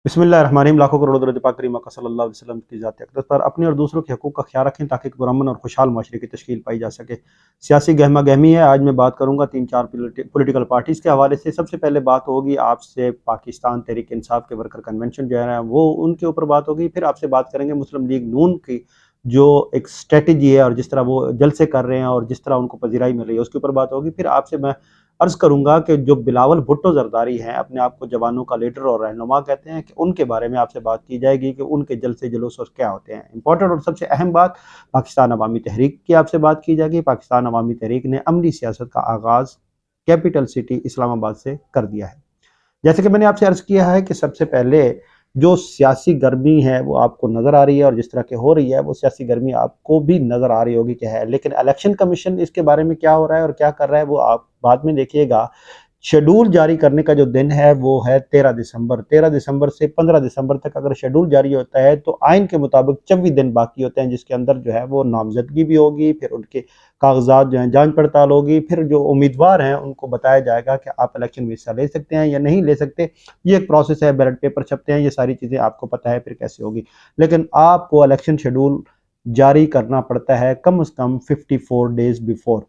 बिस्मिल्लाहिर्रहमानिर्रहीम। लाखों करोड़ों दरूद पाक करीम आका सल्लल्लाहु अलैहि वसल्लम की ज़ात अक़दस पर अपने और दूसरों के हकूक़ का ख्याल रखें ताकि एक पुरअमन और खुशहाल माशरे की तश्कील पाई जा सके। सियासी गहमा गहमी है। आज मैं बात करूँगा 3-4 पॉलिटिकल पार्टीज़ के हवाले से। सबसे पहले बात होगी आपसे पाकिस्तान तहरीक इंसाफ के वर्कर कन्वेंशन जो है ना वो उनके ऊपर बात होगी। फिर आपसे बात करेंगे मुस्लिम लीग नून की जो एक स्ट्रेटजी है और जिस तरह वो जलसे कर रहे हैं और जिस तरह उनको पजीराई मिल रही है उसके ऊपर बात होगी। फिर आपसे मैं अर्ज़ करूँगा कि जो बिलावल भुट्टो ज़रदारी हैं, अपने आप को जवानों का लीडर और रहनुमा कहते हैं, कि उनके बारे में आपसे बात की जाएगी कि उनके जलसे जुलूस और क्या होते हैं। इंपॉर्टेंट और सबसे अहम बात, पाकिस्तान अवामी तहरीक की आपसे बात की जाएगी। पाकिस्तान अवामी तहरीक ने अमली सियासत का आगाज़ कैपिटल सिटी इस्लामाबाद से कर दिया है। जैसे कि मैंने आपसे अर्ज़ किया है कि सबसे पहले जो सियासी गर्मी है वो आपको नज़र आ रही है और जिस तरह की हो रही है वो सियासी गर्मी आपको भी नज़र आ रही होगी कि है, लेकिन इलेक्शन कमीशन इसके बारे में क्या हो रहा है और क्या कर रहा है वो आप बाद में देखिएगा। शेड्यूल जारी करने का जो दिन है वो है 13 दिसंबर। 13 दिसंबर से 15 दिसंबर तक अगर शेड्यूल जारी होता है तो आइन के मुताबिक 24 दिन बाकी होते हैं, जिसके अंदर जो है वो नामजदगी भी होगी, फिर उनके कागजात जो हैं जांच पड़ताल होगी, फिर जो उम्मीदवार हैं उनको बताया जाएगा कि आप इलेक्शन में हिस्सा ले सकते हैं या नहीं ले सकते। ये एक प्रोसेस है, बैलेट पेपर छपते हैं, ये सारी चीज़ें आपको पता है फिर कैसे होगी। लेकिन आपको इलेक्शन शेड्यूल जारी करना पड़ता है कम से कम 54 डेज बिफोर।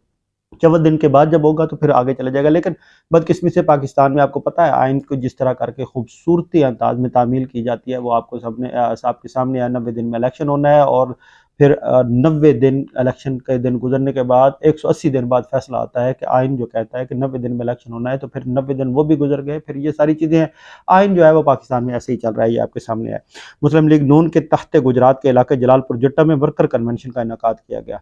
14 दिन के बाद जब होगा तो फिर आगे चला जाएगा। लेकिन बदकिस्मती से पाकिस्तान में आपको पता है आइन को जिस तरह करके खूबसूरती अंदाज में तामील की जाती है वो आपको आपके सामने है। 90 दिन में इलेक्शन होना है और फिर 90 दिन इलेक्शन के दिन गुजरने के बाद 180 दिन बाद फैसला आता है कि आइन जो कहता है कि 90 दिन में इलेक्शन होना है, तो फिर 90 दिन वो भी गुजर गए। फिर ये सारी चीज़ें हैं। आइन जो है वो पाकिस्तान में ऐसे ही चल रहा है, ये आपके सामने है। मुस्लिम लीग नून के तख्त गुजरात के इलाके जलालपुर जट्टा में वर्कर कन्वेंशन का इनेकाद किया गया।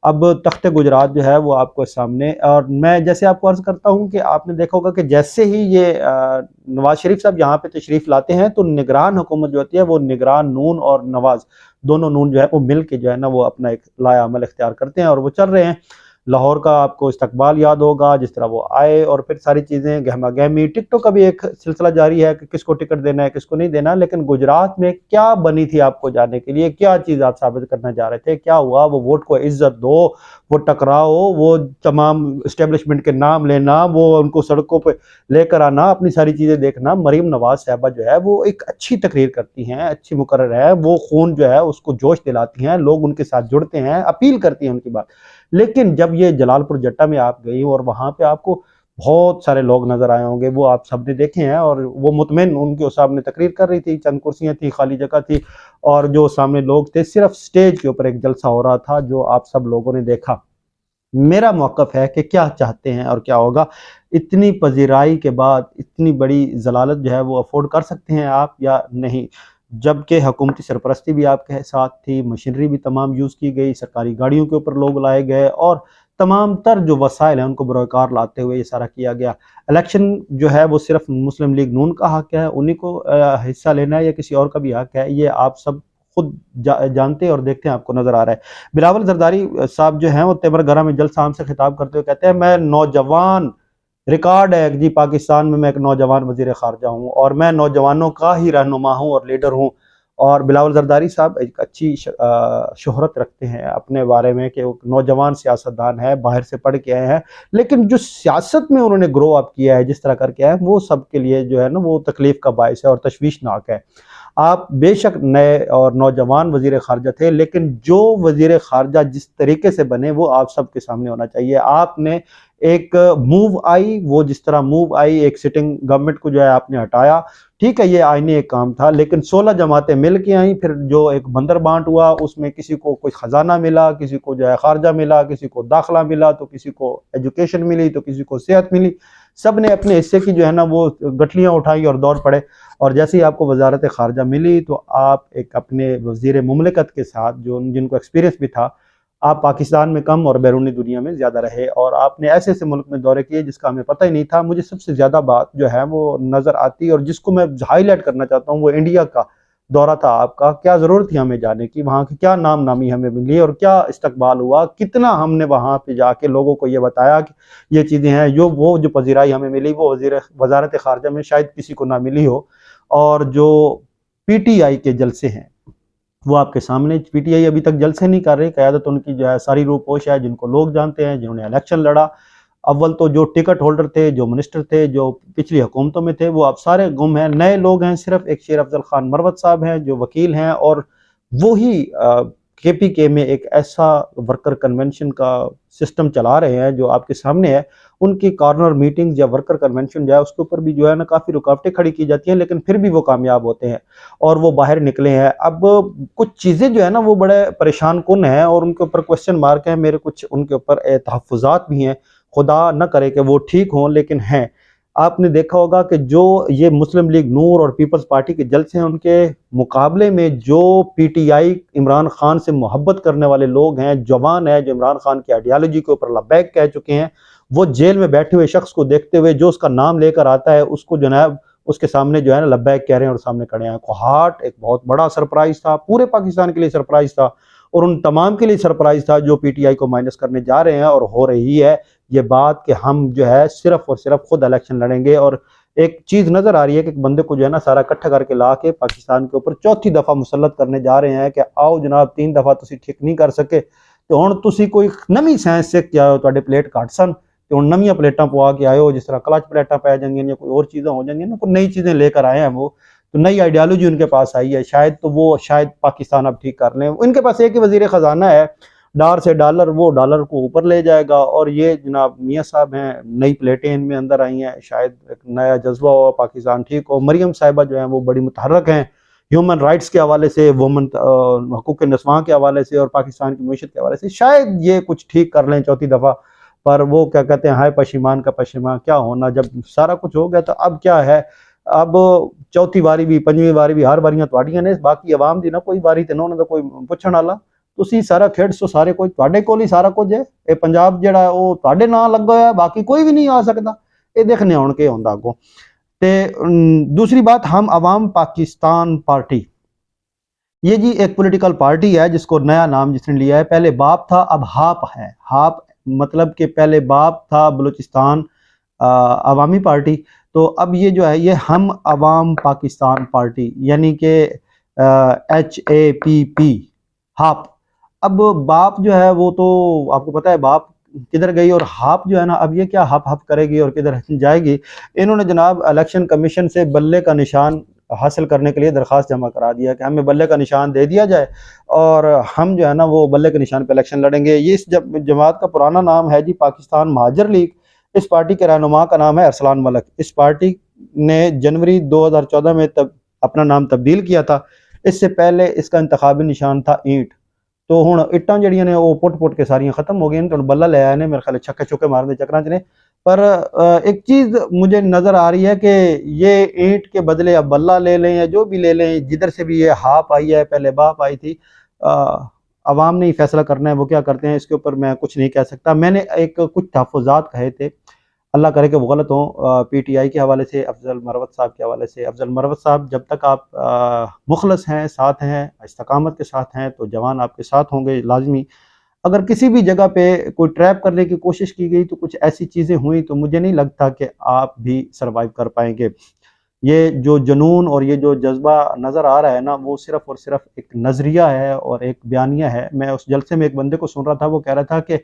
अब तख्त गुजरात जो है वो आपको सामने, और मैं जैसे आपको अर्ज़ करता हूँ कि आपने देखा होगा कि जैसे ही ये नवाज शरीफ साहब यहाँ पे तशरीफ़ लाते हैं तो निगरान हुकूमत जो होती है वो निगरान नून और नवाज दोनों नून जो है वो मिल के जो है ना वो अपना एक लाया अमल इख्तियार करते हैं और वो चल रहे हैं। लाहौर का आपको इस्तकबाल याद होगा, जिस तरह वो आए और फिर सारी चीज़ें गहमा गहमी। टिकटों का भी एक सिलसिला जारी है कि किसको टिकट देना है किसको नहीं देना। लेकिन गुजरात में क्या बनी थी आपको जाने के लिए, क्या चीज़ आप साबित करना चाह रहे थे, क्या हुआ? वो वोट को इज्जत दो, वो टकराओ, वो तमाम इस्टेब्लिशमेंट के नाम लेना, वो उनको सड़कों पर लेकर आना, अपनी सारी चीज़ें देखना। मरीम नवाज साहबा जो है वो एक अच्छी तकरीर करती हैं, अच्छी मुकर्रर है, वो खून जो है उसको जोश दिलाती हैं, लोग उनके साथ जुड़ते हैं, अपील करती हैं उनकी बात। लेकिन जब ये जलालपुर जट्टा में आप गई और वहाँ पे आपको बहुत सारे लोग नजर आए होंगे, वो आप सबने देखे हैं, और वो मुतमिन उनके सामने तकरीर कर रही थी, चंद कुर्सियाँ थी, खाली जगह थी, और जो सामने लोग थे सिर्फ स्टेज के ऊपर एक जलसा हो रहा था जो आप सब लोगों ने देखा। मेरा मौक़िफ़ है कि क्या चाहते हैं और क्या होगा। इतनी पजीराई के बाद इतनी बड़ी जलालत जो है वो अफोर्ड कर सकते हैं आप या नहीं? जबकि हुकूमती सरपरस्ती भी आपके साथ थी, मशीनरी भी तमाम यूज़ की गई, सरकारी गाड़ियों के ऊपर लोग लाए गए और तमाम तर जो वसाइल हैं उनको बरोकार लाते हुए ये सारा किया गया। इलेक्शन जो है वो सिर्फ मुस्लिम लीग नून का हक है, उन्हीं को हिस्सा लेना है या किसी और का भी हक है, ये आप सब खुद जानते और देखते हैं, आपको नजर आ रहा है। बिलावल जरदारी साहब जो हैं वो तेमरगरा में जलसा आम से खिताब करते हुए कहते हैं, मैं नौजवान, रिकॉर्ड है जी पाकिस्तान में मैं एक नौजवान वज़ीर ख़ारजा हूँ और मैं नौजवानों का ही रहनुमा हूँ और लीडर हूँ। और बिलावल जरदारी साहब एक अच्छी शोहरत रखते हैं अपने बारे में कि वो नौजवान सियासतदान है, बाहर से पढ़ के आए हैं, लेकिन जो सियासत में उन्होंने ग्रो अप किया है, जिस तरह करके आए हैं, वो सबके लिए जो है ना वो तकलीफ़ का बायस है और तशवीशनाक है। आप बेशक नए और नौजवान वज़ीर ख़ारजा थे, लेकिन जो वज़ीर ख़ारजा जिस तरीके से बने वो आप सबके सामने होना चाहिए। आपने एक मूव आई, वो जिस तरह मूव आई, एक सिटिंग गवर्नमेंट को जो है आपने हटाया, ठीक है, ये आईनी एक काम था, लेकिन 16 जमातें मिल के आई, फिर जो एक बंदर बांट हुआ उसमें किसी को कोई ख़जाना मिला, किसी को जो है ख़ारजा मिला, किसी को दाखिला मिला, तो किसी को एजुकेशन मिली, तो किसी को सेहत मिली। सब ने अपने हिस्से की जो है ना वो गठलियाँ उठाई और दौड़ पड़े। और जैसे ही आपको वजारत ख़ारजा मिली तो आप एक अपने वज़ीर मुमलिकत के साथ जो जिनको एक्सपीरियंस भी था, आप पाकिस्तान में कम और बैरूनी दुनिया में ज़्यादा रहे और आपने ऐसे ऐसे मुल्क में दौरे किए जिसका हमें पता ही नहीं था। मुझे सबसे ज़्यादा बात जो है वो नज़र आती और जिसको मैं हाईलाइट करना चाहता हूँ वो इंडिया का दौरा था आपका। क्या ज़रूरत थी हमें जाने की, वहाँ की क्या नाम नामी हमें मिली और क्या इस्तकबाल हुआ, कितना हमने वहाँ पे जाके लोगों को ये बताया कि ये चीज़ें हैं, वो जो पजीराई हमें मिली वो वज़ारत ख़ारजा में शायद किसी को ना मिली हो। और जो PTI के जलसे हैं वो आपके सामने। PTI अभी तक जलसे नहीं कर रही, क़यादत उनकी जो है सारी रूपोश है, जिनको लोग जानते हैं, जिन्होंने इलेक्शन लड़ा अव्वल तो जो टिकट होल्डर थे, जो मिनिस्टर थे, जो पिछली हुकूमतों में थे, वो अब सारे गुम हैं। नए लोग हैं, सिर्फ एक शेर अफजल खान मरवत साहब हैं जो वकील हैं, और वो ही KPK में एक ऐसा वर्कर कन्वेंशन का सिस्टम चला रहे हैं जो आपके सामने है। उनकी कॉर्नर मीटिंग्स या वर्कर कन्वेंशन जो है उसके ऊपर भी जो है ना काफ़ी रुकावटें खड़ी की जाती हैं, लेकिन फिर भी वो कामयाब होते हैं और वो बाहर निकले हैं। अब कुछ चीज़ें जो है ना वो बड़े परेशान कुन हैं और उनके ऊपर क्वेश्चन मार्क हैं, मेरे कुछ उनके ऊपर तहफ़्फ़ुज़ात भी हैं, खुदा न करे कि वो ठीक हों, लेकिन हैं। आपने देखा होगा कि जो ये मुस्लिम लीग नूर और पीपल्स पार्टी के जलसे हैं, उनके मुकाबले में जो PTI इमरान खान से मोहब्बत करने वाले लोग हैं, जवान हैं, जो इमरान खान की आइडियालॉजी के ऊपर लबैक कह चुके हैं, वो जेल में बैठे हुए शख्स को देखते हुए जो उसका नाम लेकर आता है उसको जनाब उसके सामने जो है ना लबैक कह रहे हैं और सामने खड़े हैं। कोहाट एक बहुत बड़ा सरप्राइज था, पूरे पाकिस्तान के लिए सरप्राइज था और उन तमाम के लिए सरप्राइज था जो PTI को माइनस करने जा रहे हैं। और हो रही है ये बात कि हम जो है सिर्फ और सिर्फ खुद इलेक्शन लड़ेंगे। और एक चीज़ नज़र आ रही है कि एक बंदे को जो है ना सारा इकट्ठा करके ला के पाकिस्तान के ऊपर चौथी दफ़ा मुसल्लत करने जा रहे हैं कि आओ जनाब 3 दफ़ा तुसी ठीक नहीं कर सके तो हुण तुसी कोई नवी साइंस सीख के आयो, तुहाडे प्लेट घट सन तो हुण नवीं प्लेटां पवा के आयो, जिस तरह क्लच प्लेटां पै जाएंगी या कोई और चीज़ें हो जाएंगी ना, कोई नई चीज़ें लेकर आए हैं वो, तो नई आइडियालॉजी उनके पास आई है शायद, तो वो शायद पाकिस्तान अब ठीक कर लें। इनके पास एक ही वज़ीर ख़जाना है, डार से डॉलर, वो डॉलर को ऊपर ले जाएगा। और ये जनाब मियाँ साहब हैं, नई प्लेटें इनमें अंदर आई हैं, शायद एक नया जज्बा हो, पाकिस्तान ठीक हो। मरियम साहिबा जो हैं वो बड़ी मुतहर्रक हैं ह्यूमन राइट्स के हवाले से, वुमन हकूक़ नस्वां के हवाले से और पाकिस्तान की मईशत के हवाले से, शायद ये कुछ ठीक कर लें चौथी दफ़ा। पर वो क्या कहते हैं, हाय पशिमान का पशिमा क्या होना, जब सारा कुछ हो गया तो अब क्या है। अब चौथी बारी भी पंजवीं बारी भी हर बारियां तुहाडियां ने, बाकी आवाम दी ना कोई बारी ते ना कोई पुछण वाला। ਤੁਸੀਂ ਸਾਰਾ ਖੇਡ ਸੋ ਸਾਰੇ ਕੁਝ ਤੁਹਾਡੇ ਕੋਲ ਹੀ ਸਾਰਾ ਕੁਝ ਹੈ। ਇਹ ਪੰਜਾਬ ਜਿਹੜਾ ਉਹ ਤੁਹਾਡੇ ਨਾਂ ਲੱਗਾ ਹੋਇਆ, बाकी कोई भी नहीं आ सकता। ये देखने ਹੁਣ के ਹੁੰਦਾ ਅੱਗੋਂ। ਤੇ दूसरी बात, हम अवाम पाकिस्तान पार्टी, ये जी एक पॉलिटिकल पार्टी है जिसको नया नाम जिसने लिया है, पहले बाप था अब हाप है। हाप मतलब कि पहले बाप था बलूचिस्तान अवामी पार्टी, तो अब ये जो है ये हम अवाम पाकिस्तान पार्टी यानी कि HAPP हाप। अब बाप जो है वो तो आपको पता है बाप किधर गई, और हाप जो है ना अब ये क्या हप हप करेगी और किधर जाएगी। इन्होंने जनाब इलेक्शन कमीशन से बल्ले का निशान हासिल करने के लिए दरख्वास्त जमा करा दिया कि हमें बल्ले का निशान दे दिया जाए और हम जो है ना वो बल्ले के निशान पे इलेक्शन लड़ेंगे। ये इस जमात का पुराना नाम है जी पाकिस्तान महाजर लीग। इस पार्टी के रहनुमा का नाम है अरसलान मलिक। इस पार्टी ने जनवरी 2014 में अपना नाम तब्दील किया था। इससे पहले इसका इंतखाबी निशान था ईंट। तो हुण इट्टां जड़ियां ने वो पुट के सारियां खत्म हो गई, तो बल्ला ले आए ने, मेरे ख्याल छक्के चौके मारने चक्करां च ने। पर एक चीज़ मुझे नज़र आ रही है कि ये ईंट के बदले अब बल्ला ले लें या जो भी ले लें, जिधर से भी ये हाप आई है, पहले बाप आई थी, अवाम ने ही फैसला करना है वो क्या करते हैं, इसके ऊपर मैं कुछ नहीं कह सकता। मैंने एक कुछ तहफ़्फ़ुज़ात कहे थे, अल्लाह करे कि वो गलत हों। PTI के हवाले से अफजल मरवत साहब के हवाले से, अफजल मरवत साहब जब तक आप मुखलस हैं, साथ हैं, इस्तकामत के साथ हैं, तो जवान आपके साथ होंगे लाजमी। अगर किसी भी जगह पे कोई ट्रैप करने की कोशिश की गई तो कुछ ऐसी चीज़ें हुई तो मुझे नहीं लगता कि आप भी सर्वाइव कर पाएंगे। ये जो जुनून और ये जो जज्बा नज़र आ रहा है ना, वो सिर्फ़ और सिर्फ एक नज़रिया है और एक बयानिया है। मैं उस जलसे में एक बंदे को सुन रहा था, वो कह रहा था कि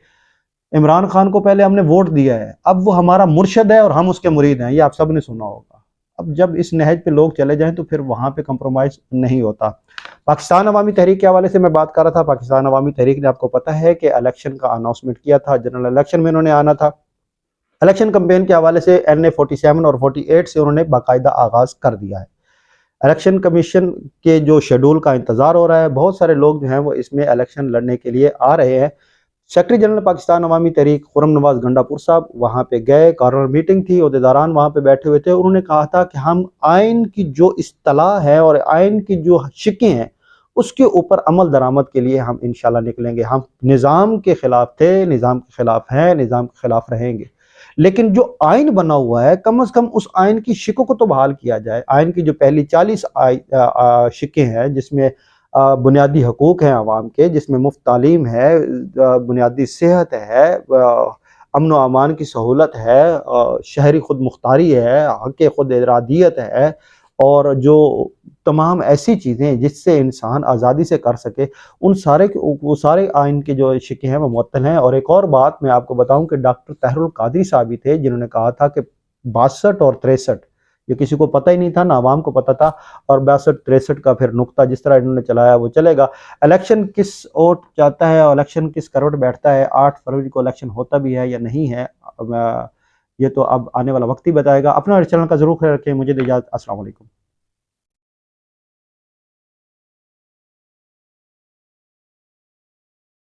इमरान खान को पहले हमने वोट दिया है, अब वो हमारा मुर्शद है और हम उसके मुरीद हैं। ये आप सब ने सुना होगा। अब जब इस नहज पे लोग चले जाएं तो फिर वहाँ पे कंप्रोमाइज़ नहीं होता। पाकिस्तान अवामी तहरीक के हवाले से मैं बात कर रहा था। पाकिस्तान अवामी तहरीक ने, आपको पता है कि इलेक्शन का अनाउंसमेंट किया था, जनरल इलेक्शन में उन्होंने आना था। इलेक्शन कैंपेन के हवाले से NA 47 और 48 से उन्होंने बाकायदा आगाज़ कर दिया है। इलेक्शन कमीशन के जो शेड्यूल का इंतज़ार हो रहा है, बहुत सारे लोग जो हैं वो इसमें इलेक्शन लड़ने के लिए आ रहे हैं। सेक्रेटरी जनरल पाकिस्तान अवामी तहरीक खुर्रम नवाज गंडापुर साहब वहाँ पे गए, कॉर्नर मीटिंग थी, ओहदेदारान वहाँ पे बैठे हुए थे। उन्होंने कहा था कि हम आइन की जो इस्तलाह है और आइन की जो शिकें हैं उसके ऊपर अमल दरामद के लिए हम इंशाल्लाह निकलेंगे। हम निज़ाम के ख़िलाफ़ थे, निज़ाम के ख़िलाफ़ हैं, निज़ाम के ख़िलाफ़ रहेंगे, लेकिन जो आइन बना हुआ है कम से कम उस आइन की शिकों को तो बहाल किया जाए। आइन की जो पहली 40 शिकें हैं जिसमें बुनियादी हकूक़ हैं आवाम के, जिसमें मुफ्त तालीम है, बुनियादी सेहत है, अमन व अमान की सहूलत है, शहरी खुद मुख्तारी है, हक़ खुद इरादियत है, और जो तमाम ऐसी चीज़ें जिससे इंसान आज़ादी से कर सके, वो सारे आइन के जो शिक्के हैं वो मुअत्तल हैं। और एक और बात मैं आपको बताऊं कि डॉक्टर तहरुल कादरी साहब ही थे जिन्होंने कहा था कि 62 और 63, ये किसी को पता ही नहीं था, ना आवाम को पता था। और 62-63 का फिर नुक्ता जिस तरह इन्होंने चलाया वो चलेगा। इलेक्शन किस ओर जाता है और इलेक्शन किस करवट बैठता है, 8 फरवरी को इलेक्शन होता भी है या नहीं है, ये तो अब आने वाला वक्त ही बताएगा। अपना चैनल का जरूर ख्याल रखें। मुझे दे इजाज़त। अस्सलाम वालेकुम।